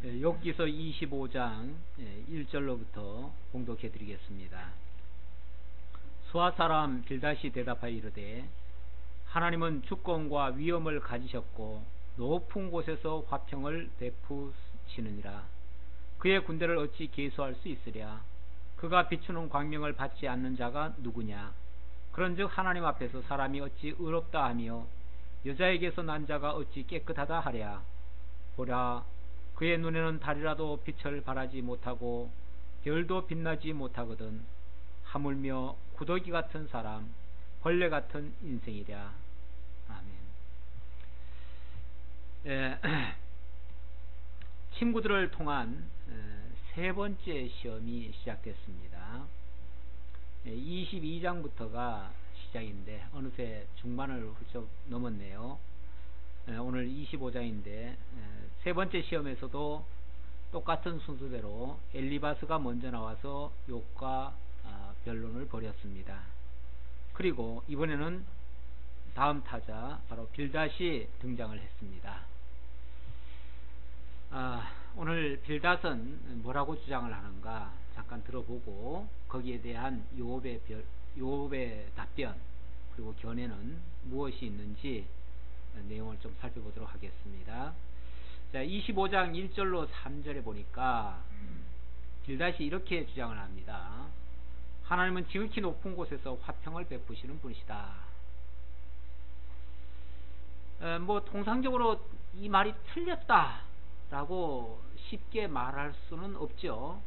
욥기서 25장 1절로부터 봉독해 드리겠습니다. 수아 사람 빌닷이 대답하여 이르되 하나님은 주권과 위엄을 가지셨고 높은 곳에서 화평을 베푸시느니라. 그의 군대를 어찌 계수할 수 있으랴. 그가 비추는 광명을 받지 않는 자가 누구냐. 그런즉 하나님 앞에서 사람이 어찌 의롭다 하며 여자에게서 난 자가 어찌 깨끗하다 하랴. 보라, 그의 눈에는 달이라도 빛을 발하지 못하고 별도 빛나지 못하거든. 하물며 구더기 같은 사람, 벌레 같은 인생이랴. 아멘. 친구들을 통한 세 번째 시험이 시작됐습니다. 22장부터가 시작인데 어느새 중반을 훌쩍 넘었네요. 오늘 25장인데 세 번째 시험에서도 똑같은 순서대로 엘리바스가 먼저 나와서 욥과 변론을 벌였습니다. 그리고 이번에는 다음 타자 바로 빌닷이 등장을 했습니다. 오늘 빌닷은 뭐라고 주장을 하는가 잠깐 들어보고 거기에 대한 욥의 답변 그리고 견해는 무엇이 있는지 내용을 좀 살펴보도록 하겠습니다. 자, 25장 1절로 3절에 보니까 빌닷이 이렇게 주장을 합니다. 하나님은 지극히 높은 곳에서 화평을 베푸시는 분이시다. 통상적으로 이 말이 틀렸다 라고 쉽게 말할 수는 없죠.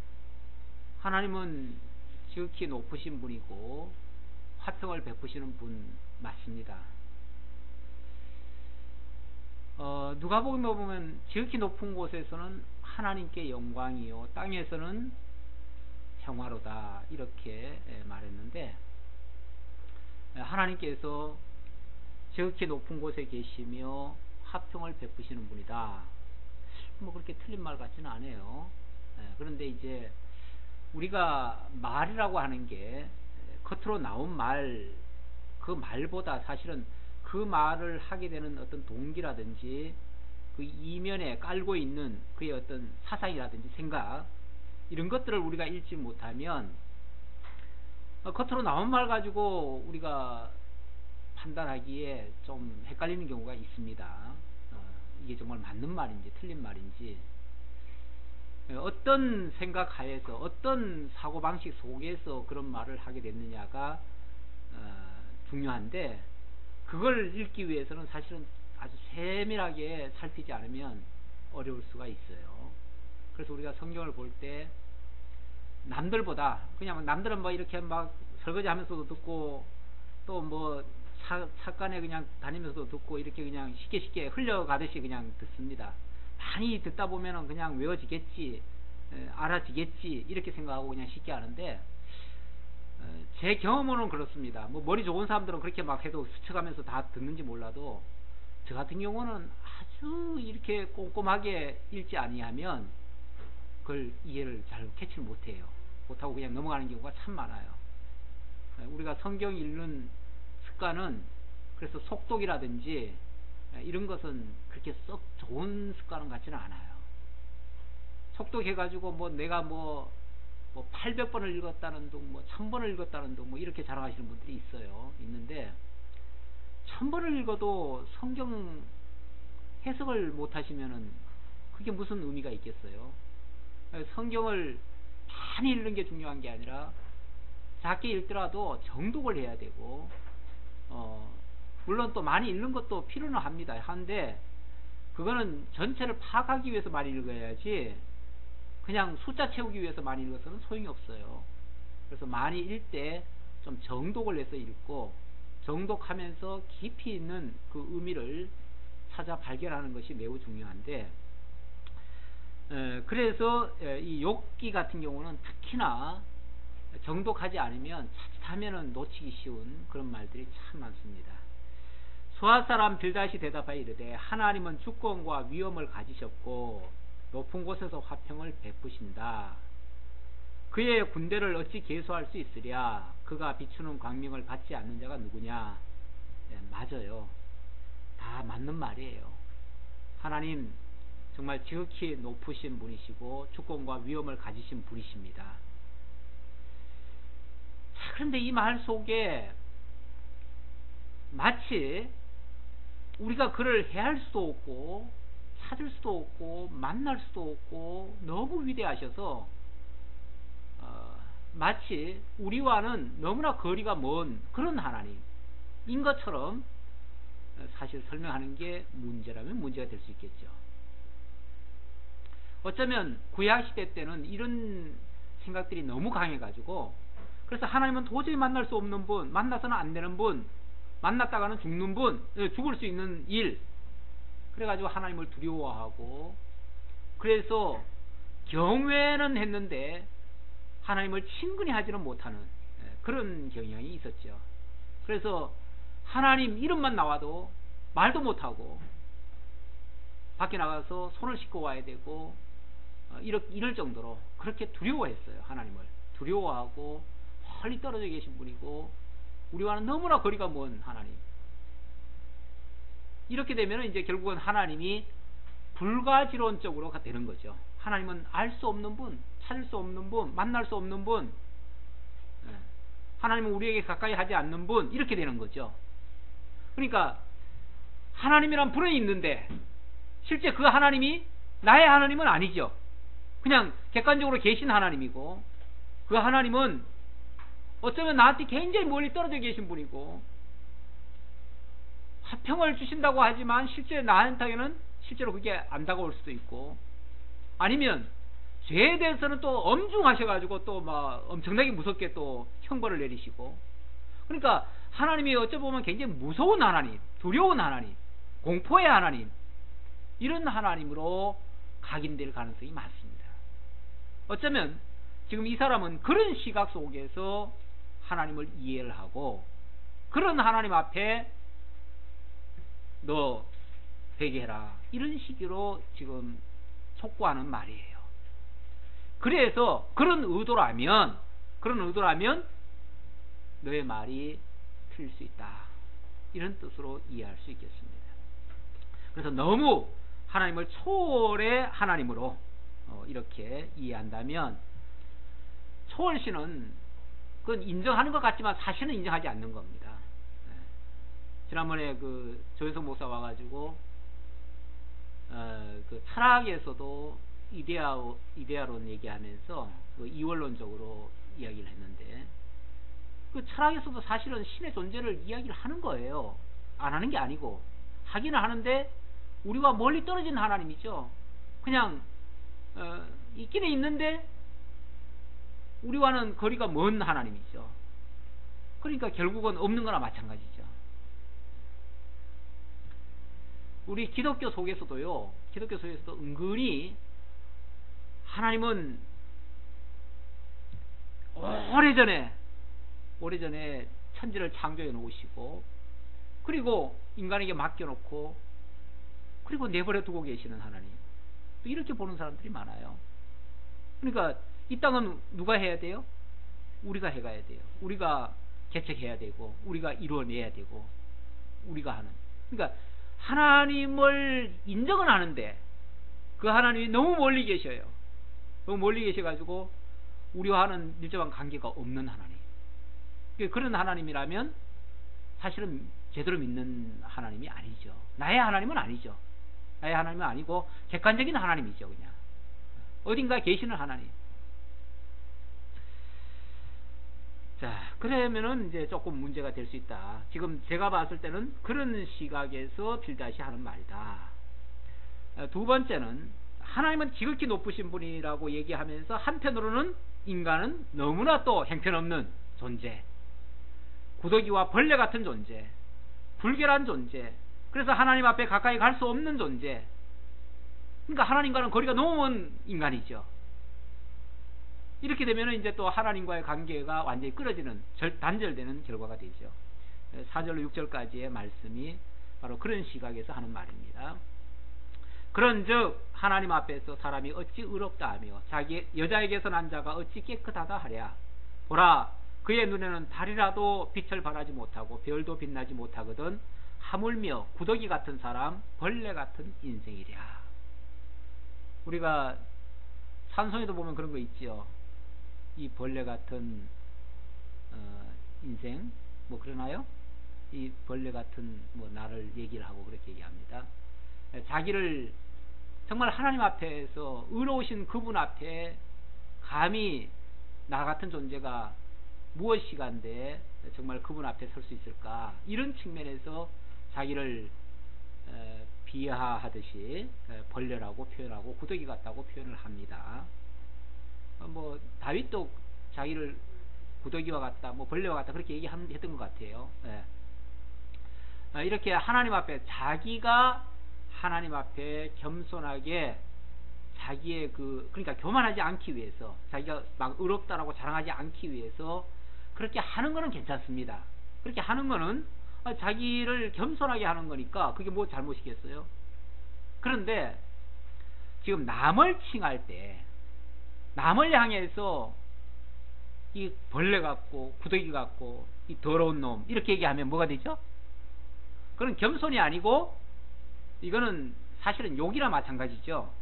하나님은 지극히 높으신 분이고 화평을 베푸시는 분 맞습니다. 누가복음에 보면 지극히 높은 곳에서는 하나님께 영광이요 땅에서는 평화로다 이렇게 말했는데 하나님께서 지극히 높은 곳에 계시며 화평을 베푸시는 분이다. 그렇게 틀린 말 같지는 않아요. 그런데 이제 우리가 말이라고 하는 게 겉으로 나온 말, 그 말보다 사실은 그 말을 하게 되는 어떤 동기라든지 그 이면에 깔고 있는 그의 어떤 사상이라든지 생각 이런 것들을 우리가 읽지 못하면 겉으로 나온 말 가지고 우리가 판단하기에 좀 헷갈리는 경우가 있습니다. 이게 정말 맞는 말인지 틀린 말인지 어떤 생각 하에서 어떤 사고방식 속에서 그런 말을 하게 됐느냐가 중요한데 그걸 읽기 위해서는 사실은 아주 세밀하게 살피지 않으면 어려울 수가 있어요. 그래서 우리가 성경을 볼 때 남들보다 그냥 남들은 이렇게 설거지 하면서도 듣고 또 차간에 그냥 다니면서도 듣고 이렇게 그냥 쉽게 흘려가듯이 그냥 듣습니다. 많이 듣다 보면은 그냥 외워지겠지, 알아지겠지 이렇게 생각하고 그냥 쉽게 하는데 제 경험으로는 그렇습니다. 머리 좋은 사람들은 그렇게 해도 스쳐가면서 다 듣는지 몰라도 저 같은 경우는 아주 이렇게 꼼꼼하게 읽지 아니하면 그걸 이해를 잘 캐치를 못하고 그냥 넘어가는 경우가 참 많아요. 우리가 성경 읽는 습관은 그래서 속독이라든지 이런 것은 그렇게 썩 좋은 습관은 같지는 않아요. 속독해가지고 내가 800번을 읽었다는 둥 1000번을 읽었다는 둥 이렇게 자랑하시는 분들이 있는데 1000번을 읽어도 성경 해석을 못하시면은 그게 무슨 의미가 있겠어요. 성경을 많이 읽는 게 중요한 게 아니라 작게 읽더라도 정독을 해야 되고 물론 또 많이 읽는 것도 필요는 합니다. 한데 그거는 전체를 파악하기 위해서 많이 읽어야지 그냥 숫자 채우기 위해서 많이 읽어서는 소용이 없어요. 그래서 많이 읽을 때 좀 정독을 해서 읽고 정독하면서 깊이 있는 그 의미를 찾아 발견하는 것이 매우 중요한데 그래서 이 욥기 같은 경우는 특히나 정독하지 않으면 자칫하면은 놓치기 쉬운 그런 말들이 참 많습니다. 수아 사람 빌닷이 대답하여 이르되 하나님은 주권과 위엄을 가지셨고 높은 곳에서 화평을 베푸신다. 그의 군대를 어찌 계수할 수 있으랴. 그가 비추는 광명을 받지 않는 자가 누구냐. 맞아요. 다 맞는 말이에요. 하나님 정말 지극히 높으신 분이시고 주권과 위엄을 가지신 분이십니다. 자, 그런데 이 말 속에 마치 우리가 그를 해할 수도 없고 찾을 수도 없고 만날 수도 없고 너무 위대하셔서 마치 우리와는 너무나 거리가 먼 그런 하나님인 것처럼 사실 설명하는 게 문제라면 문제가 될 수 있겠죠. 어쩌면 구약시대 때는 이런 생각들이 너무 강해가지고, 그래서 하나님은 도저히 만날 수 없는 분, 만나서는 안 되는 분, 만났다가는 죽는 분, 죽을 수 있는 일, 그래가지고 하나님을 두려워하고, 그래서 경외는 했는데 하나님을 친근히 하지는 못하는 그런 경향이 있었죠. 그래서 하나님 이름만 나와도 말도 못하고 밖에 나가서 손을 씻고 와야 되고 이럴 정도로 그렇게 두려워했어요. 하나님을 두려워하고 멀리 떨어져 계신 분이고 우리와는 너무나 거리가 먼 하나님. 이렇게 되면 이제 결국은 하나님이 불가지론적으로 되는 거죠. 하나님은 알 수 없는 분, 찾을 수 없는 분, 만날 수 없는 분, 하나님은 우리에게 가까이 하지 않는 분, 이렇게 되는 거죠. 그러니까 하나님이란 분은 있는데 실제 그 하나님이 나의 하나님은 아니죠. 그냥 객관적으로 계신 하나님이고, 그 하나님은 어쩌면 나한테 굉장히 멀리 떨어져 계신 분이고, 화평을 주신다고 하지만 실제 나한테는 실제로 그게 안 다가올 수도 있고, 아니면 죄에 대해서는 또 엄중하셔가지고 또 막 엄청나게 무섭게 또 형벌을 내리시고, 그러니까 하나님이 어쩌보면 굉장히 무서운 하나님, 두려운 하나님, 공포의 하나님, 이런 하나님으로 각인될 가능성이 많습니다. 어쩌면 지금 이 사람은 그런 시각 속에서 하나님을 이해를 하고, 그런 하나님 앞에 너 회개해라, 이런 식으로 지금 촉구하는 말이에요. 그래서 그런 의도라면 너의 말이 틀릴 수 있다, 이런 뜻으로 이해할 수 있겠습니다. 그래서 너무 하나님을 초월의 하나님으로 이렇게 이해한다면, 초월신은 그건 인정하는 것 같지만 사실은 인정하지 않는 겁니다. 지난번에 그 조혜성 목사 와가지고 그 철학에서도 이데아론 얘기하면서 그 이원론적으로 이야기를 했는데, 그 철학에서도 사실은 신의 존재를 이야기를 하는 거예요. 안 하는 게 아니고 하기는 하는데 우리와 멀리 떨어진 하나님이죠. 그냥 있기는 있는데 우리와는 거리가 먼 하나님이죠. 그러니까 결국은 없는 거나 마찬가지죠. 우리 기독교 속에서도 은근히 하나님은 오래전에 천지를 창조해 놓으시고, 그리고 인간에게 맡겨놓고, 그리고 내버려 두고 계시는 하나님, 이렇게 보는 사람들이 많아요. 그러니까 이 땅은 누가 해야 돼요? 우리가 해가야 돼요. 우리가 개척해야 되고, 우리가 이루어내야 되고, 우리가 하는. 그러니까 하나님을 인정은 하는데 그 하나님이 너무 멀리 계셔요. 너무 멀리 계셔가지고 우리와는 밀접한 관계가 없는 하나님. 그런 하나님이라면 사실은 제대로 믿는 하나님이 아니죠. 나의 하나님은 아니죠. 나의 하나님은 아니고 객관적인 하나님이죠. 그냥 어딘가 계시는 하나님. 자, 그러면은 이제 조금 문제가 될 수 있다. 지금 제가 봤을 때는 그런 시각에서 빌다시 하는 말이다. 두 번째는 하나님은 지극히 높으신 분이라고 얘기하면서 한편으로는 인간은 너무나 또 형편없는 존재, 구더기와 벌레 같은 존재, 불결한 존재, 그래서 하나님 앞에 가까이 갈 수 없는 존재. 그러니까 하나님과는 거리가 너무 먼 인간이죠. 이렇게 되면 이제 또 하나님과의 관계가 완전히 끊어지는, 단절되는 결과가 되죠. 4절로 6절까지의 말씀이 바로 그런 시각에서 하는 말입니다. 그런즉 하나님 앞에서 사람이 어찌 의롭다 하며 자기 여자에게서 난 자가 어찌 깨끗하다 하랴. 보라, 그의 눈에는 달이라도 빛을 발하지 못하고 별도 빛나지 못하거든 하물며 구더기 같은 사람, 벌레 같은 인생이랴. 우리가 산송에도 보면 그런 거 있죠. 이 벌레 같은 인생 뭐 그러나요? 이 벌레 같은 뭐 나를 얘기를 하고 그렇게 얘기합니다. 자기를 정말 하나님 앞에서 의로우신 그분 앞에 감히 나 같은 존재가 무엇이간데 정말 그분 앞에 설 수 있을까, 이런 측면에서 자기를 비하하듯이 벌레라고 표현하고 구더기 같다고 표현을 합니다. 뭐 다윗도 자기를 구더기와 같다, 뭐 벌레와 같다 그렇게 얘기했던 것 같아요. 이렇게 하나님 앞에 자기가 하나님 앞에 겸손하게 자기의 그러니까 교만하지 않기 위해서, 자기가 막 의롭다라고 자랑하지 않기 위해서 그렇게 하는 거는 괜찮습니다. 그렇게 하는 거는 자기를 겸손하게 하는 거니까 그게 뭐 잘못이겠어요? 그런데 지금 남을 칭할 때, 남을 향해서 이 벌레 같고 구더기 같고 이 더러운 놈 이렇게 얘기하면 뭐가 되죠? 그건 겸손이 아니고 이거는 사실은 욕이나 마찬가지죠.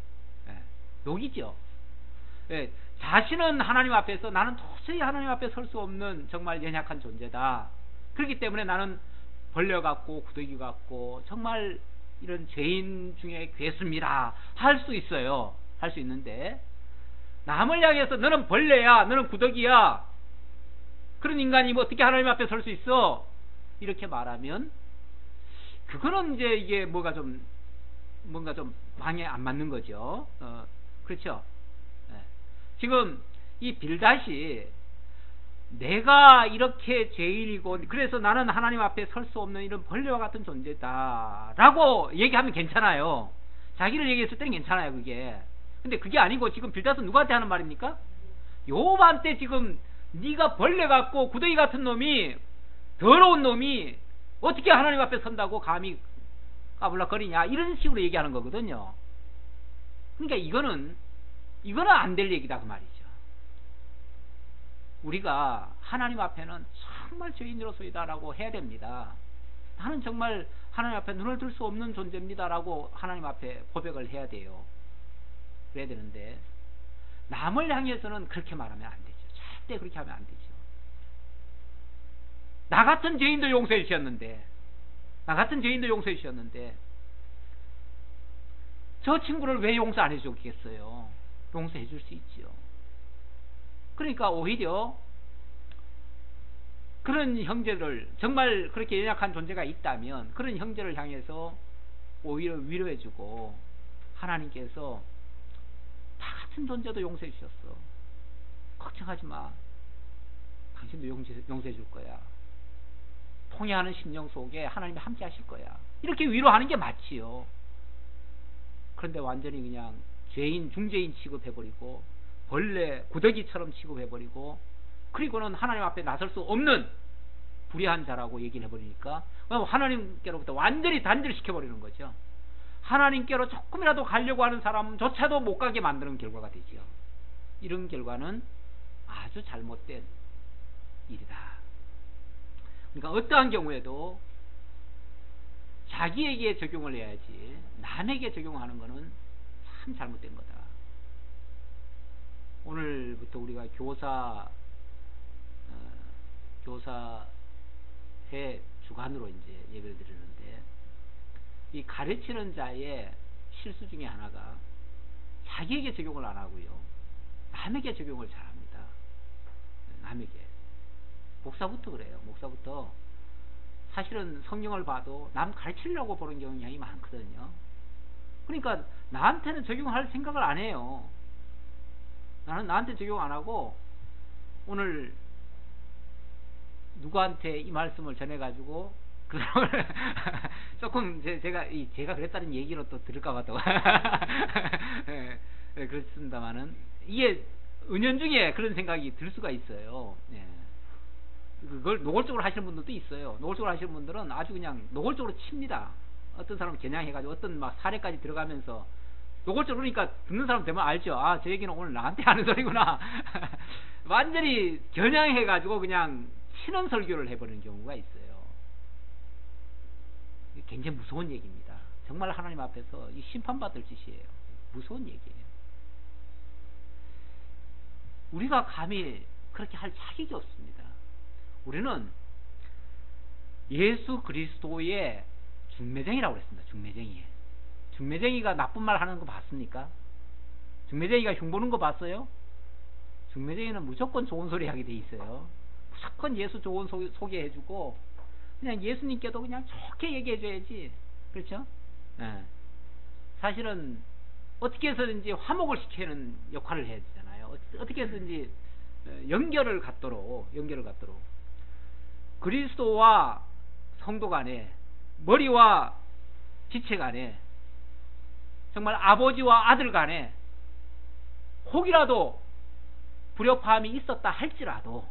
욕이죠. 자신은 하나님 앞에서 나는 도저히 하나님 앞에 설 수 없는 정말 연약한 존재다. 그렇기 때문에 나는 벌레 같고 구더기 같고 정말 이런 죄인 중에 괴수입니다 할 수 있어요. 할 수 있는데 남을 향해서 너는 벌레야, 너는 구더기야, 그런 인간이 뭐 어떻게 하나님 앞에 설 수 있어, 이렇게 말하면 그거는 이제 이게 뭔가 좀 방에 안 맞는 거죠. 그렇죠. 지금 이 빌닷이 내가 이렇게 죄인이고 그래서 나는 하나님 앞에 설 수 없는 이런 벌레와 같은 존재다 라고 얘기하면 괜찮아요. 자기를 얘기했을 때는 괜찮아요, 그게. 근데 그게 아니고 지금 빌닷은 누구한테 하는 말입니까? 욥한테 지금 네가 벌레 같고 구더기 같은 놈이, 더러운 놈이 어떻게 하나님 앞에 선다고 감히 까불락거리냐, 이런 식으로 얘기하는 거거든요. 그러니까 이거는 안 될 얘기다 그 말이죠. 우리가 하나님 앞에는 정말 죄인으로서이다 라고 해야 됩니다. 나는 정말 하나님 앞에 눈을 들 수 없는 존재입니다 라고 하나님 앞에 고백을 해야 돼요. 그래야 되는데 남을 향해서는 그렇게 말하면 안 되죠. 절대 그렇게 하면 안 되죠. 나 같은 죄인도 용서해 주셨는데, 저 친구를 왜 용서 안 해주겠어요? 용서해 줄 수 있죠. 그러니까 오히려 그런 형제를, 정말 그렇게 연약한 존재가 있다면 그런 형제를 향해서 오히려 위로해주고, 하나님께서 다 같은 존재도 용서해 주셨어, 걱정하지 마, 당신도 용서해 줄 거야, 통회하는 심령 속에 하나님이 함께 하실 거야, 이렇게 위로하는 게 맞지요. 그런데 완전히 그냥 죄인, 중죄인 취급해버리고 벌레, 구더기처럼 취급해버리고, 그리고는 하나님 앞에 나설 수 없는 불의한 자라고 얘기를 해버리니까 하나님께로부터 완전히 단절시켜버리는 거죠. 하나님께로 조금이라도 가려고 하는 사람조차도 못 가게 만드는 결과가 되죠. 이런 결과는 아주 잘못된 일이다. 그러니까 어떠한 경우에도 자기에게 적용을 해야지 남에게 적용하는 것은 참 잘못된 거다. 오늘부터 우리가 교사회 주간으로 이제 예배를 드리는데, 이 가르치는 자의 실수 중에 하나가 자기에게 적용을 안 하고요, 남에게 적용을 잘합니다. 남에게. 목사부터 그래요. 목사부터 사실은 성경을 봐도 남 가르치려고 보는 경향이 많거든요. 그러니까 나한테는 적용할 생각을 안 해요. 나한테 적용 안 하고 오늘 누구한테 이 말씀을 전해가지고 그 사람을 조금 제가 그랬다는 얘기로 또 들을까봐 또 그렇습니다만은 이게 은연중에 그런 생각이 들 수가 있어요. 그걸 노골적으로 하시는 분들도 있어요. 노골적으로 하시는 분들은 아주 그냥 노골적으로 칩니다. 어떤 사람은 겨냥해가지고 어떤 막 사례까지 들어가면서 노골적으로, 그러니까 듣는 사람 되면 알죠. 아, 저 얘기는 오늘 나한테 하는 소리구나. 완전히 겨냥해가지고 그냥 치는 설교를 해버리는 경우가 있어요. 굉장히 무서운 얘기입니다. 정말 하나님 앞에서 이 심판받을 짓이에요. 무서운 얘기예요. 우리가 감히 그렇게 할 자격이 없습니다. 우리는 예수 그리스도의 중매쟁이라고 그랬습니다. 중매쟁이가 나쁜 말 하는 거 봤습니까? 중매쟁이가 흉보는 거 봤어요? 중매쟁이는 무조건 좋은 소리 하게 돼 있어요. 무조건 예수 좋은 소개해주고 그냥 예수님께도 그냥 좋게 얘기해줘야지. 그렇죠? 네. 사실은 어떻게 해서든지 화목을 시키는 역할을 해야 되잖아요. 어떻게 해서든지 연결을 갖도록 그리스도와 성도 간에, 머리와 지체 간에, 정말 아버지와 아들 간에 혹이라도 불협화음이 있었다 할지라도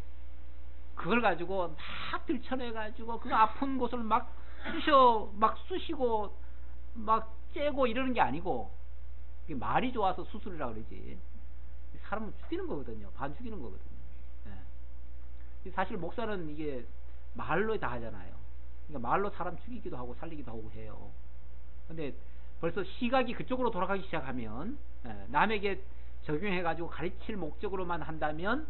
그걸 가지고 막 들춰내가지고 그 아픈 곳을 막 쑤시고 막 째고 이러는 게 아니고, 말이 좋아서 수술이라고 그러지 사람을 죽이는 거거든요. 반 죽이는 거거든요. 네. 사실 목사는 이게 말로 다 하잖아요. 그러니까 말로 사람 죽이기도 하고 살리기도 하고 해요. 근데 벌써 시각이 그쪽으로 돌아가기 시작하면, 남에게 적용해가지고 가르칠 목적으로만 한다면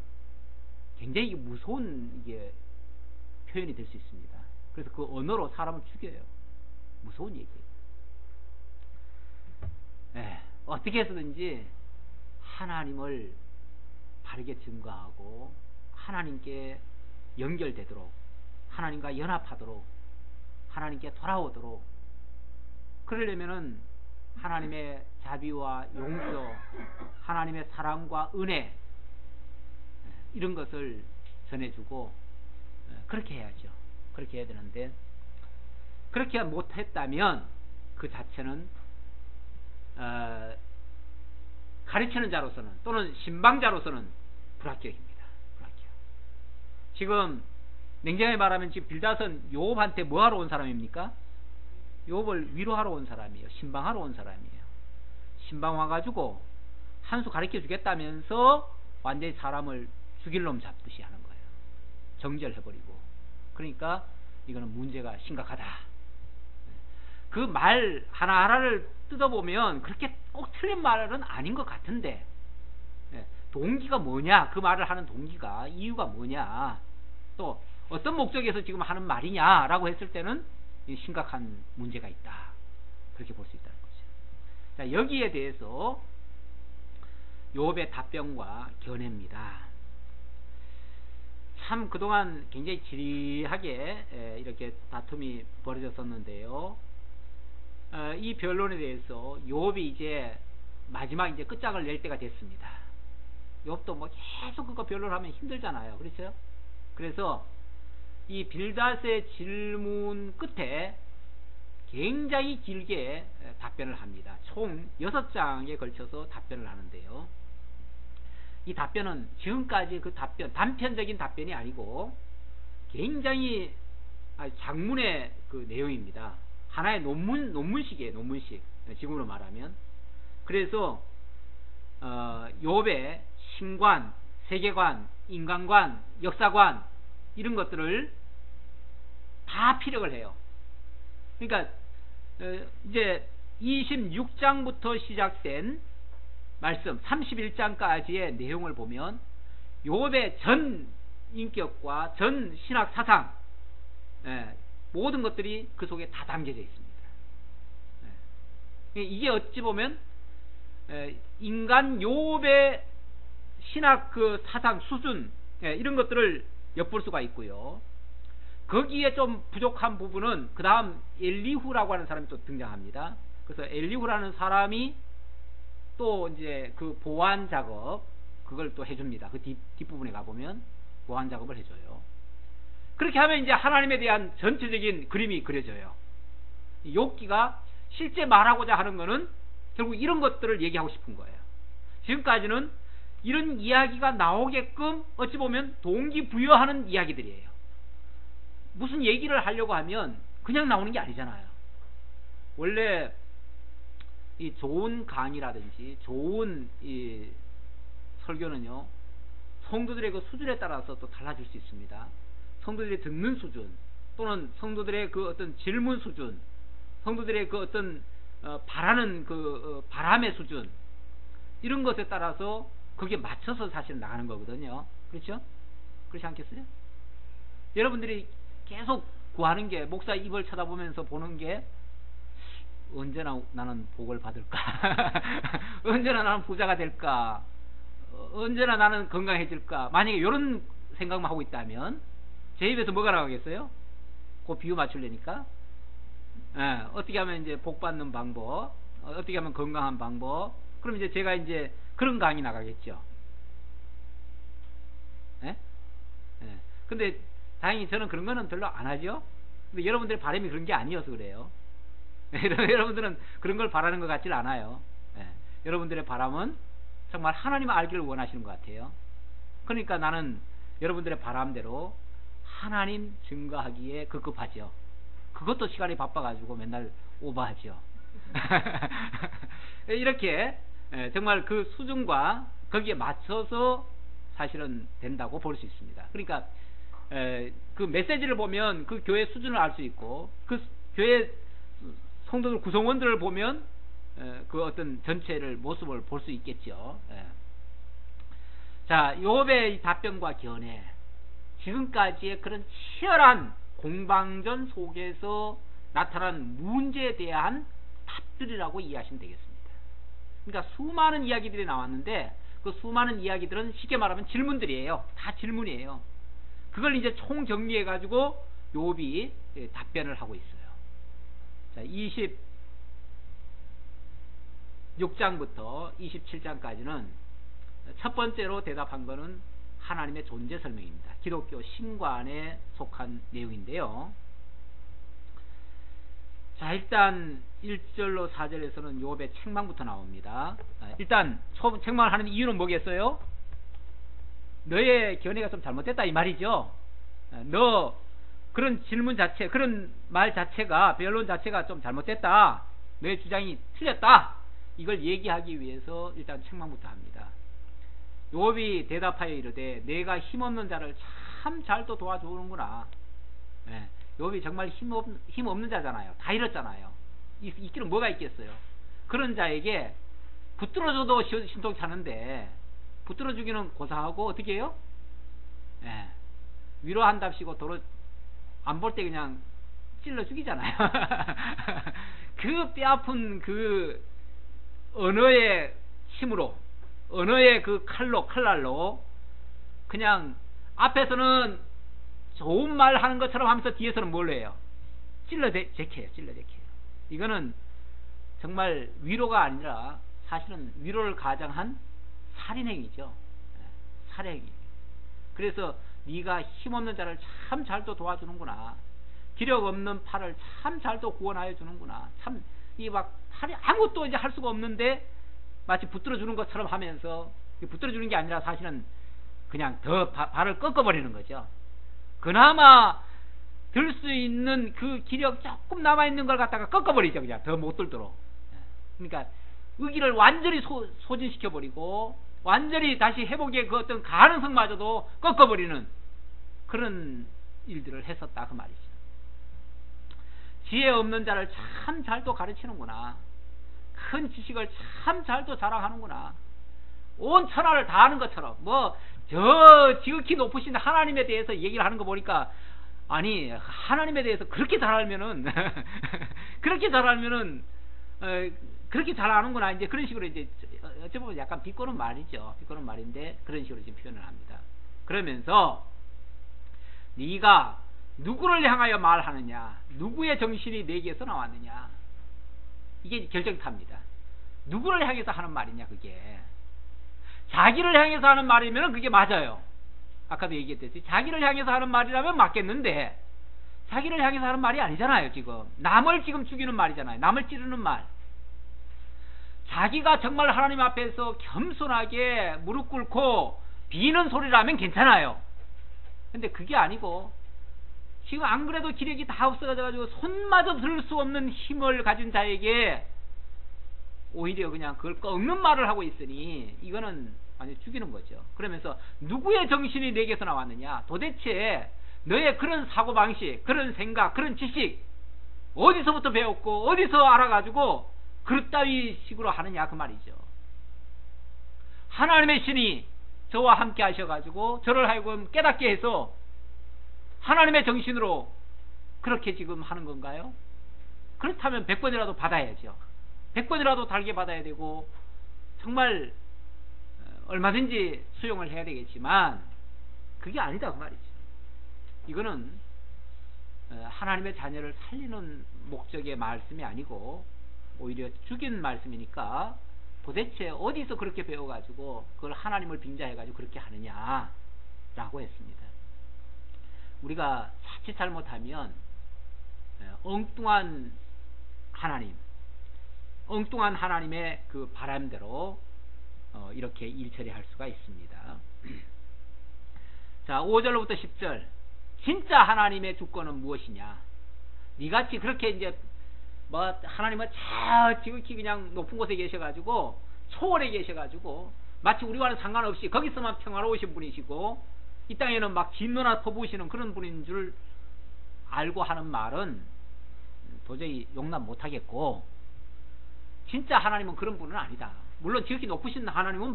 굉장히 무서운 이게 표현이 될 수 있습니다. 그래서 그 언어로 사람을 죽여요. 무서운 얘기예요. 어떻게 해서든지 하나님을 바르게 증거하고 하나님께 연결되도록, 하나님과 연합하도록, 하나님께 돌아오도록, 그러려면은 하나님의 자비와 용서, 하나님의 사랑과 은혜, 이런 것을 전해주고 그렇게 해야죠. 그렇게 해야 되는데, 그렇게 못했다면 그 자체는 가르치는 자로서는 또는 신방자로서는 불합격입니다. 불합격. 지금 냉정하게 말하면 지금 빌닷은 요업한테 뭐하러 온 사람입니까? 요업을 위로하러 온 사람이에요. 신방하러 온 사람이에요. 신방 와가지고 한 수 가르쳐 주겠다면서 완전히 사람을 죽일 놈 잡듯이 하는 거예요. 정죄해버리고. 그러니까 이거는 문제가 심각하다. 그 말 하나하나를 뜯어보면 그렇게 꼭 틀린 말은 아닌 것 같은데, 동기가 뭐냐, 그 말을 하는 동기가, 이유가 뭐냐, 또 어떤 목적에서 지금 하는 말이냐 라고 했을 때는 심각한 문제가 있다, 그렇게 볼 수 있다는 거죠. 자, 여기에 대해서 욥의 답변과 견해입니다. 참 그동안 굉장히 지리하게 이렇게 다툼이 벌어졌었는데요, 이 변론에 대해서 욥이 이제 마지막 이제 끝장을 낼 때가 됐습니다. 욥도 뭐 계속 그거 변론하면 힘들잖아요. 그렇죠? 그래서 이 빌닷의 질문 끝에 굉장히 길게 답변을 합니다. 총 6장에 걸쳐서 답변을 하는데요, 이 답변은 지금까지 그 답변, 단편적인 답변이 아니고 굉장히 장문의 그 내용입니다. 하나의 논문식이에요. 논문식, 지금으로 말하면. 그래서 욥의 신관, 세계관, 인간관, 역사관, 이런 것들을 다 피력을 해요. 그러니까 이제 26장부터 시작된 말씀 31장까지의 내용을 보면 욥의 전 인격과 전 신학 사상, 모든 것들이 그 속에 다 담겨져 있습니다. 이게 어찌 보면 인간 욥의 신학 그 사상 수준, 이런 것들을 엿볼 수가 있고요. 거기에 좀 부족한 부분은 그 다음 엘리후라고 하는 사람이 또 등장합니다. 그래서 엘리후라는 사람이 또 이제 그 보완 작업, 그걸 또 해줍니다. 그 뒷부분에 가보면 보완 작업을 해줘요. 그렇게 하면 이제 하나님에 대한 전체적인 그림이 그려져요. 욥기가 실제 말하고자 하는 거는 결국 이런 것들을 얘기하고 싶은 거예요. 지금까지는 이런 이야기가 나오게끔 어찌 보면 동기부여하는 이야기들이에요. 무슨 얘기를 하려고 하면 그냥 나오는 게 아니잖아요. 원래 이 좋은 강의라든지 좋은 이 설교는요, 성도들의 그 수준에 따라서 또 달라질 수 있습니다. 성도들이 듣는 수준, 또는 성도들의 그 어떤 질문 수준, 성도들의 그 어떤 바라는 그 바람의 수준, 이런 것에 따라서 거기에 맞춰서 사실 나가는 거거든요. 그렇죠? 그렇지 않겠어요? 여러분들이 계속 구하는 게, 목사 입을 쳐다보면서 보는 게, 언제나 나는 복을 받을까? 언제나 나는 부자가 될까? 언제나 나는 건강해질까? 만약에 이런 생각만 하고 있다면 제 입에서 뭐가 나가겠어요? 그 비유 맞추려니까 어떻게 하면 이제 복 받는 방법, 어떻게 하면 건강한 방법, 그럼 이제 제가 이제 그런 강의 나가겠죠. 예? 예. 근데 다행히 저는 그런 거는 별로 안 하죠. 근데 여러분들의 바람이 그런 게 아니어서 그래요. 여러분들은 그런 걸 바라는 것 같지는 않아요. 예. 여러분들의 바람은 정말 하나님을 알기를 원하시는 것 같아요. 그러니까 나는 여러분들의 바람대로 하나님 증거하기에 급급하죠. 그것도 시간이 바빠가지고 맨날 오버하죠. 이렇게 정말 그 수준과 거기에 맞춰서 사실은 된다고 볼 수 있습니다. 그러니까 그 메시지를 보면 그 교회 수준을 알 수 있고, 그 교회 성도들 구성원들을 보면 그 어떤 전체를 모습을 볼 수 있겠죠. 자, 욥의 답변과 견해, 지금까지의 그런 치열한 공방전 속에서 나타난 문제에 대한 답들이라고 이해하시면 되겠습니다. 그러니까 수많은 이야기들이 나왔는데 그 수많은 이야기들은 쉽게 말하면 질문들이에요. 다 질문이에요. 그걸 이제 총정리해 가지고 욥이 답변을 하고 있어요. 자, 26장부터 27장까지는 첫 번째로 대답한 거는 하나님의 존재 설명입니다. 기독교 신관에 속한 내용인데요. 자, 일단 1절로 4절에서는 욥의 책망부터 나옵니다. 일단 책망을 하는 이유는 뭐겠어요? 너의 견해가 좀 잘못됐다 이 말이죠. 너 그런 질문 자체, 그런 말 자체가, 변론 자체가 좀 잘못됐다, 너의 주장이 틀렸다, 이걸 얘기하기 위해서 일단 책망부터 합니다. 욥이 대답하여 이르되 내가 힘없는 자를 참 잘 또 도와주는구나. 욥이 정말 힘없는 자잖아요. 다 잃었잖아요. 있기는 뭐가 있겠어요. 그런 자에게 붙들어줘도 신통치 않은데 붙들어주기는 고사하고 어떻게 해요? 위로한답시고 도로 안 볼 때 그냥 찔러 죽이잖아요. 그 뼈아픈 그 언어의 힘으로, 언어의 그 칼날로 그냥 앞에서는 좋은 말 하는 것처럼 하면서 뒤에서는 뭘로 해요? 찔러 제켜요. 이거는 정말 위로가 아니라 사실은 위로를 가장한 살인행위죠. 살해행위. 그래서 네가 힘없는 자를 참 잘 또 도와주는구나. 기력 없는 팔을 참 잘 또 구원하여 주는구나. 참 이 막 아무것도 이제 할 수가 없는데 마치 붙들어주는 것처럼 하면서, 붙들어주는 게 아니라 사실은 그냥 더 발을 꺾어버리는 거죠. 그나마 들 수 있는 그 기력 조금 남아있는 걸 갖다가 꺾어버리죠. 그냥 더 못 들도록. 그러니까 의기를 완전히 소진시켜버리고 완전히 다시 회복의 그 어떤 가능성마저도 꺾어버리는 그런 일들을 했었다 그 말이죠. 지혜 없는 자를 참 잘 또 가르치는구나. 큰 지식을 참 잘 또 자랑하는구나. 온 천하를 다 아는 것처럼, 저 지극히 높으신 하나님에 대해서 얘기를 하는 거 보니까, 아니 하나님에 대해서 그렇게 잘 알면은 그렇게 잘 아는구나. 이제 그런 식으로 이제 어찌 보면 약간 비꼬는 말이죠. 비꼬는 말인데 그런 식으로 지금 표현을 합니다. 그러면서 네가 누구를 향하여 말하느냐, 누구의 정신이 내게서 나왔느냐, 이게 결정탑니다. 누구를 향해서 하는 말이냐. 그게 자기를 향해서 하는 말이면 그게 맞아요. 아까도 얘기했듯이 자기를 향해서 하는 말이라면 맞겠는데 자기를 향해서 하는 말이 아니잖아요. 지금 남을 지금 죽이는 말이잖아요. 남을 찌르는 말. 자기가 정말 하나님 앞에서 겸손하게 무릎 꿇고 비는 소리라면 괜찮아요. 근데 그게 아니고 지금 안 그래도 기력이 다 없어가지고 손마저 들 수 없는 힘을 가진 자에게 오히려 그냥 그걸 꺾는 말을 하고 있으니 이거는 완전히 죽이는 거죠. 그러면서 누구의 정신이 내게서 나왔느냐, 도대체 너의 그런 사고방식, 그런 생각, 그런 지식 어디서부터 배웠고 어디서 알아가지고 그따위 식으로 하느냐 그 말이죠. 하나님의 신이 저와 함께 하셔가지고 저를 하여금 깨닫게 해서 하나님의 정신으로 그렇게 지금 하는 건가요? 그렇다면 100번이라도 받아야죠. 100번이라도 달게 받아야 되고 정말 얼마든지 수용을 해야 되겠지만 그게 아니다 그 말이죠. 이거는 하나님의 자녀를 살리는 목적의 말씀이 아니고 오히려 죽인 말씀이니까 도대체 어디서 그렇게 배워가지고 그걸 하나님을 빙자해가지고 그렇게 하느냐라고 했습니다. 우리가 자칫 잘못하면 엉뚱한 하나님의 그 바람대로 이렇게 일처리할 수가 있습니다. 자, 5절로부터 10절. 진짜 하나님의 주권은 무엇이냐? 니같이 그렇게 이제 하나님은 지극히 그냥 높은 곳에 계셔가지고 초월에 계셔가지고 마치 우리와는 상관없이 거기서만 평화로우신 분이시고 이 땅에는 막 진노나 퍼부으시는 그런 분인 줄 알고 하는 말은 도저히 용납 못하겠고, 진짜 하나님은 그런 분은 아니다. 물론 지극히 높으신 하나님은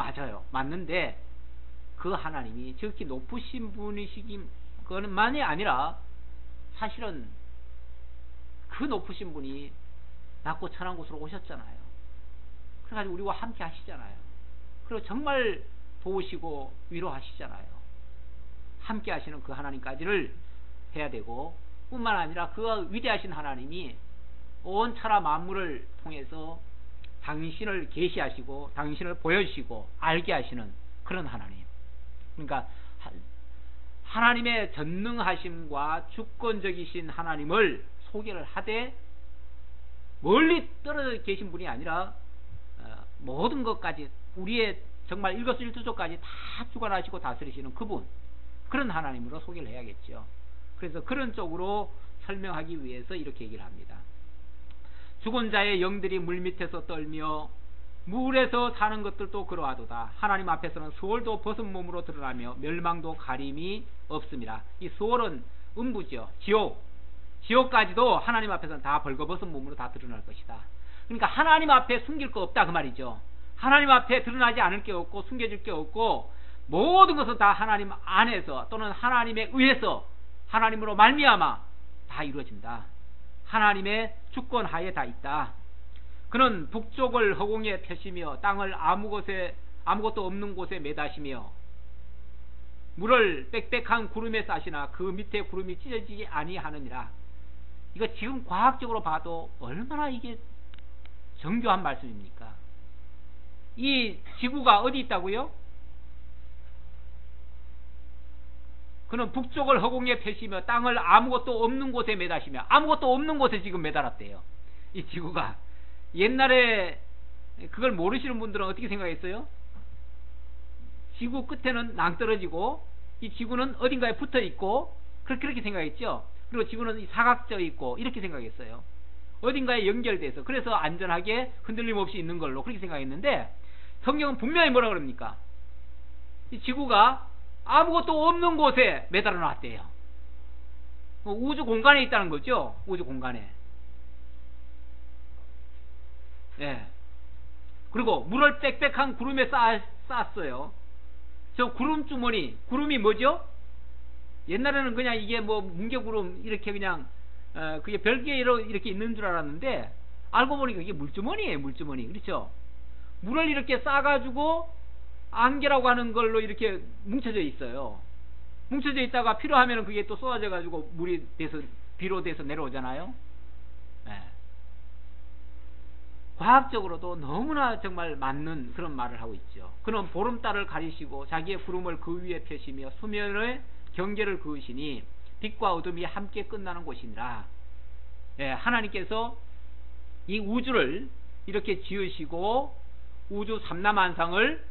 맞는데 그 하나님이 지극히 높으신 분이시기만이 아니라 사실은 그 높으신 분이 낮고 천한 곳으로 오셨잖아요. 그래가지고 우리와 함께 하시잖아요. 그리고 정말 도우시고 위로하시잖아요. 함께 하시는 그 하나님까지를 해야 되고, 뿐만 아니라 그 위대하신 하나님이 온 천하 만물을 통해서 당신을 계시하시고 당신을 보여주시고 알게 하시는 그런 하나님. 그러니까 하나님의 전능하심과 주권적이신 하나님을 소개를 하되 멀리 떨어져 계신 분이 아니라 모든 것까지 우리의 정말 일거수일투족까지 다 주관하시고 다스리시는 그분, 그런 하나님으로 소개를 해야겠죠. 그래서 그런 쪽으로 설명하기 위해서 이렇게 얘기를 합니다. 죽은 자의 영들이 물밑에서 떨며 물에서 사는 것들도 그러하도다. 하나님 앞에서는 수월도 벗은 몸으로 드러나며 멸망도 가림이 없습니다. 이 수월은 음부죠. 지옥까지도 하나님 앞에서는 다 벌거벗은 몸으로 다 드러날 것이다. 그러니까 하나님 앞에 숨길 거 없다 그 말이죠. 하나님 앞에 드러나지 않을 게 없고 숨겨질 게 없고 모든 것은 다 하나님 안에서 또는 하나님에 의해서 하나님으로 말미암아 다 이루어진다. 하나님의 주권 하에 다 있다. 그는 북쪽을 허공에 펴시며 땅을 아무것도 없는 곳에 매다시며 물을 빽빽한 구름에 싸시나 그 밑에 구름이 찢어지지 아니하느니라. 이거 지금 과학적으로 봐도 얼마나 이게 정교한 말씀입니까? 이 지구가 어디 있다고요? 그는 북쪽을 허공에 펴시며 땅을 아무것도 없는 곳에 매다시며, 아무것도 없는 곳에 지금 매달았대요. 이 지구가. 옛날에 그걸 모르시는 분들은 어떻게 생각했어요? 지구 끝에는 낭떠러지고 이 지구는 어딘가에 붙어 있고 그렇게 생각했죠. 그리고 지구는 사각져 있고 이렇게 생각했어요. 어딘가에 연결돼서, 그래서 안전하게 흔들림 없이 있는 걸로 그렇게 생각했는데, 성경은 분명히 뭐라 그럽니까? 이 지구가 아무것도 없는 곳에 매달아 놨대요. 우주 공간에 있다는 거죠. 우주 공간에. 예. 그리고 물을 빽빽한 구름에 쌓았어요. 저 구름 주머니, 구름이 뭐죠? 옛날에는 그냥 이게 뭐 뭉게구름 이렇게 그냥 그게 별개로 이렇게 있는 줄 알았는데 알고 보니까 이게 물주머니예요. 물주머니. 그렇죠? 물을 이렇게 싸가지고 안개라고 하는 걸로 이렇게 뭉쳐져 있어요. 뭉쳐져 있다가 필요하면 그게 또 쏟아져 가지고 물이 돼서 비로 돼서 내려오잖아요. 네. 과학적으로도 너무나 정말 맞는 그런 말을 하고 있죠. 그는 보름달을 가리시고 자기의 구름을 그 위에 펴시며 수면의 경계를 그으시니 빛과 어둠이 함께 끝나는 곳이니라. 예, 하나님께서 이 우주를 이렇게 지으시고 우주 삼라만상을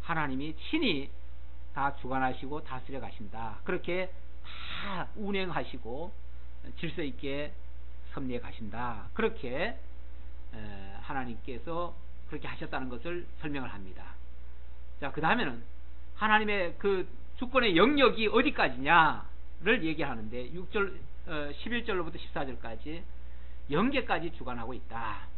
하나님이 친히 다 주관하시고 다스려 가신다. 그렇게 다 운행하시고 질서 있게 섭리해 가신다. 그렇게 하나님께서 그렇게 하셨다는 것을 설명을 합니다. 자, 그 다음에는 하나님의 그 주권의 영역이 어디까지냐를 얘기하는데 11절로부터 14절까지 영계까지 주관하고 있다.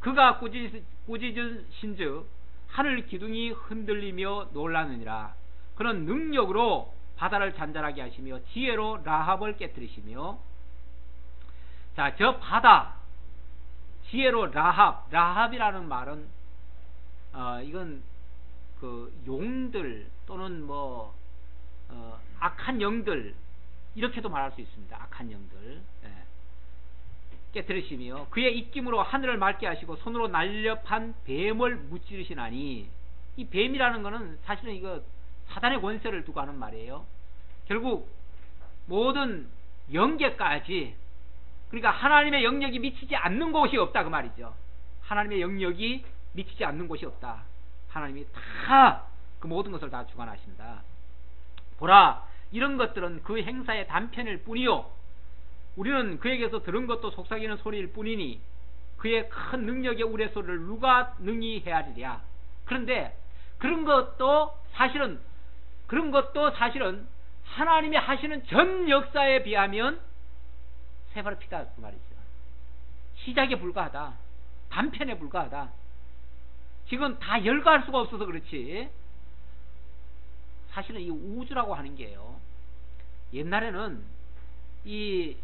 그가 꾸짖으신즉 하늘 기둥이 흔들리며 놀라느니라. 그런 능력으로 바다를 잔잔하게 하시며 지혜로 라합을 깨뜨리시며. 자, 저 바다 지혜로 라합이라는 말은 이건 그 용들 또는 뭐 악한 영들 이렇게도 말할 수 있습니다. 악한 영들. 예. 깨뜨리시며 그의 입김으로 하늘을 맑게 하시고 손으로 날렵한 뱀을 무찌르시나니. 이 뱀이라는 거는 사실은 이거 사단의 권세를 두고 하는 말이에요. 결국 모든 영계까지, 그러니까 하나님의 영역이 미치지 않는 곳이 없다 그 말이죠. 하나님의 영역이 미치지 않는 곳이 없다. 하나님이 다 그 모든 것을 다 주관하신다. 보라, 이런 것들은 그 행사의 단편일 뿐이요 우리는 그에게서 들은 것도 속삭이는 소리일 뿐이니 그의 큰 능력의 우레소리를 누가 능히 헤아리랴. 그런데 그런 것도 사실은 하나님이 하시는 전 역사에 비하면 새바르 피다 그 말이죠. 시작에 불과하다. 단편에 불과하다. 지금 다 열거할 수가 없어서 그렇지, 사실은 이 우주라고 하는 게요, 옛날에는 이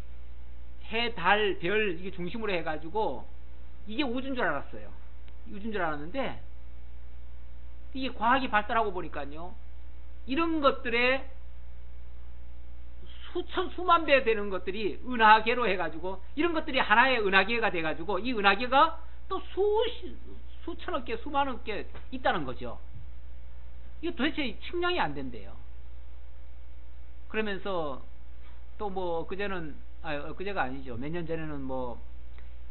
해, 달, 별 이게 중심으로 해가지고 이게 우주인 줄 알았어요. 우주인 줄 알았는데 이게 과학이 발달하고 보니까요, 이런 것들의 수천 수만 배 되는 것들이 은하계로 해가지고 이런 것들이 하나의 은하계가 돼가지고 이 은하계가 또 수천억 개 수만억 개 있다는 거죠. 이거 도대체 측량이 안 된대요. 그러면서 또 뭐 그제가 아니죠. 몇 년 전에는 뭐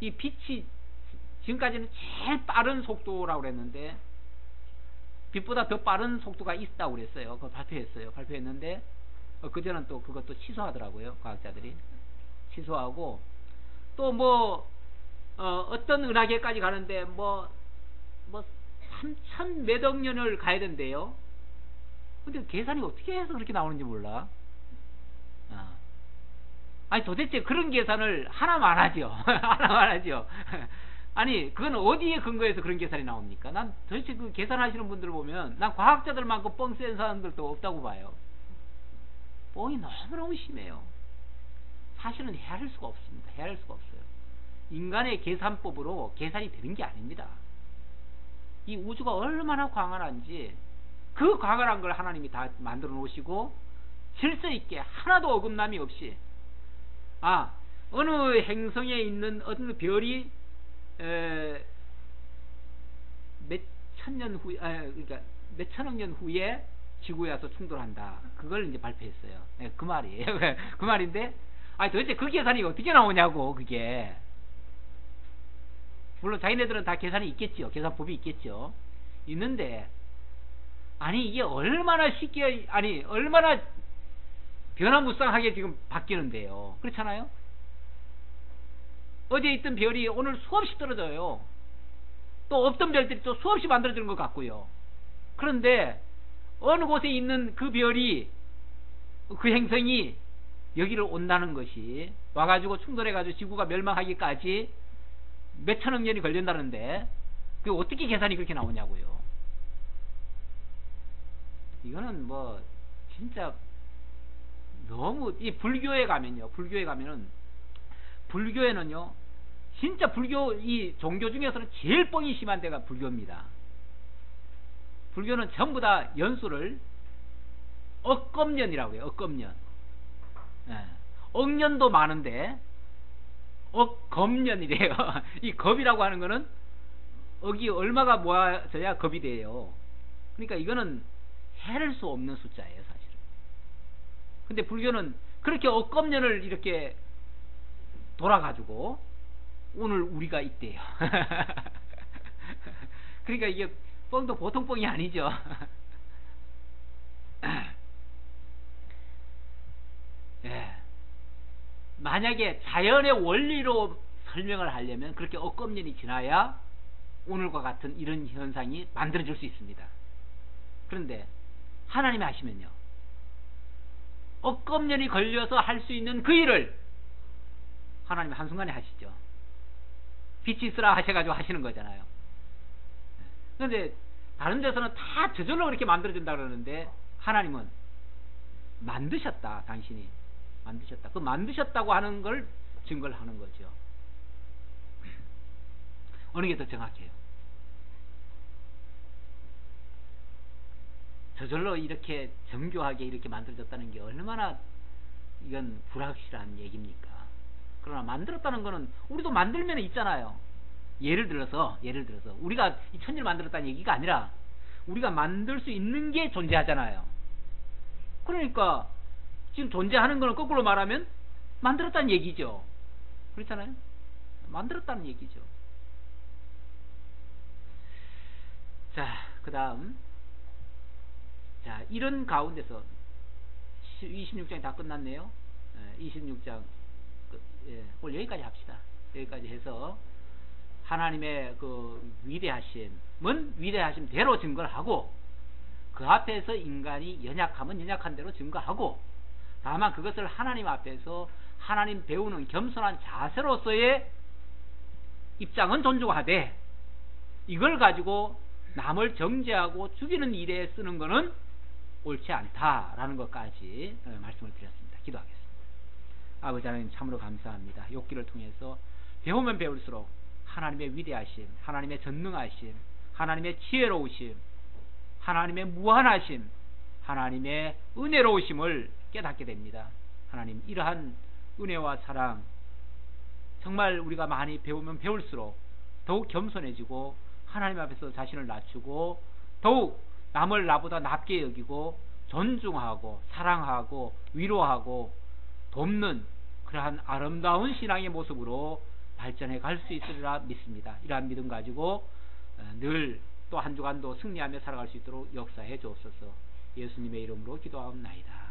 이 빛이 지금까지는 제일 빠른 속도라고 그랬는데 빛보다 더 빠른 속도가 있다고 그랬어요. 그걸 발표했는데 그제는 또 그것도 취소하더라고요. 과학자들이 취소하고 또 뭐 어떤 은하계까지 가는데 뭐 3천 몇억 년을 가야 된대요. 근데 계산이 어떻게 해서 그렇게 나오는지 몰라. 아니 도대체 그런 계산을 하나만 하죠. 하나만 하죠. 아니 그건 어디에 근거해서 그런 계산이 나옵니까? 난 도대체 그 계산하시는 분들을 보면 난 과학자들만큼 뻥 센 사람들도 없다고 봐요. 뻥이 너무너무 심해요. 사실은 헤아릴 수가 없습니다. 헤아릴 수가 없어요. 인간의 계산법으로 계산이 되는 게 아닙니다. 이 우주가 얼마나 광활한지 그 광활한 걸 하나님이 다 만들어 놓으시고 질서 있게 하나도 어긋남이 없이 어느 행성에 있는 어느 별이 몇 천년 후에 그러니까 몇 천억 년 후에 지구에 와서 충돌한다. 그걸 이제 발표했어요. 그 말이에요. 그 말인데 도대체 그 계산이 어떻게 나오냐고. 그게 물론 자기네들은 다 계산이 있겠죠. 계산법이 있겠죠. 있는데 이게 얼마나 쉽게 얼마나 변화무쌍하게 지금 바뀌는데요. 그렇잖아요. 어제 있던 별이 오늘 수없이 떨어져요. 또 없던 별들이 또 수없이 만들어지는 것 같고요. 그런데 어느 곳에 있는 그 별이 그 행성이 여기를 온다는 것이 와가지고 충돌해가지고 지구가 멸망하기까지 몇 천억 년이 걸린다는데 그게 어떻게 계산이 그렇게 나오냐고요. 이거는 뭐 진짜 너무 이 불교에 가면요, 불교에는요 진짜 불교 이 종교 중에서는 제일 뻥이 심한 데가 불교입니다. 불교는 전부 다 연수를 억겁년이라고 해요. 억겁년. 억년도 많은데 억겁년이래요. 이 겁이라고 하는 거는 억이 얼마가 모아져야 겁이 돼요. 그러니까 이거는 해낼 수 없는 숫자예요, 사실은. 근데 불교는 그렇게 억겁년을 이렇게 돌아가지고 오늘 우리가 있대요. 그러니까 이게 뻥도 보통 뻥이 아니죠. 예. 만약에 자연의 원리로 설명을 하려면 그렇게 억겁년이 지나야 오늘과 같은 이런 현상이 만들어질 수 있습니다. 그런데 하나님이 하시면요, 억겁년이 걸려서 할 수 있는 그 일을 하나님이 한순간에 하시죠. 빛이 있으라 하셔가지고 하시는 거잖아요. 그런데 다른 데서는 다 저절로 그렇게 만들어진다 그러는데 하나님은 만드셨다. 당신이 만드셨다. 그 만드셨다고 하는 걸 증거를 하는 거죠. 어느 게 더 정확해요? 저절로 이렇게 정교하게 이렇게 만들어졌다는 게 얼마나 이건 불확실한 얘기입니까? 그러나 만들었다는 거는 우리도 만들면 있잖아요. 예를 들어서 우리가 이 천지를 만들었다는 얘기가 아니라 우리가 만들 수 있는 게 존재하잖아요. 그러니까 지금 존재하는 거는 거꾸로 말하면 만들었다는 얘기죠. 그렇잖아요. 만들었다는 얘기죠. 자, 그 다음, 자, 이런 가운데서 26장이 다 끝났네요. 26장 오늘 여기까지 합시다. 여기까지 해서 하나님의 그 위대하심은 위대하심대로 증거를 하고, 그 앞에서 인간이 연약하면 연약한 대로 증거하고, 다만 그것을 하나님 앞에서 하나님 배우는 겸손한 자세로서의 입장은 존중하되, 이걸 가지고 남을 정죄하고 죽이는 일에 쓰는 것은 옳지 않다라는 것까지 말씀을 드렸습니다. 기도하겠습니다. 아버지 하나님, 참으로 감사합니다. 욥기를 통해서 배우면 배울수록 하나님의 위대하심, 하나님의 전능하심, 하나님의 지혜로우심, 하나님의 무한하심, 하나님의 은혜로우심을 깨닫게 됩니다. 하나님, 이러한 은혜와 사랑, 정말 우리가 많이 배우면 배울수록 더욱 겸손해지고 하나님 앞에서 자신을 낮추고 더욱 남을 나보다 낮게 여기고 존중하고 사랑하고 위로하고 돕는 그러한 아름다운 신앙의 모습으로 발전해 갈 수 있으리라 믿습니다. 이러한 믿음 가지고 늘 또 한 주간도 승리하며 살아갈 수 있도록 역사해 주옵소서. 예수님의 이름으로 기도하옵나이다.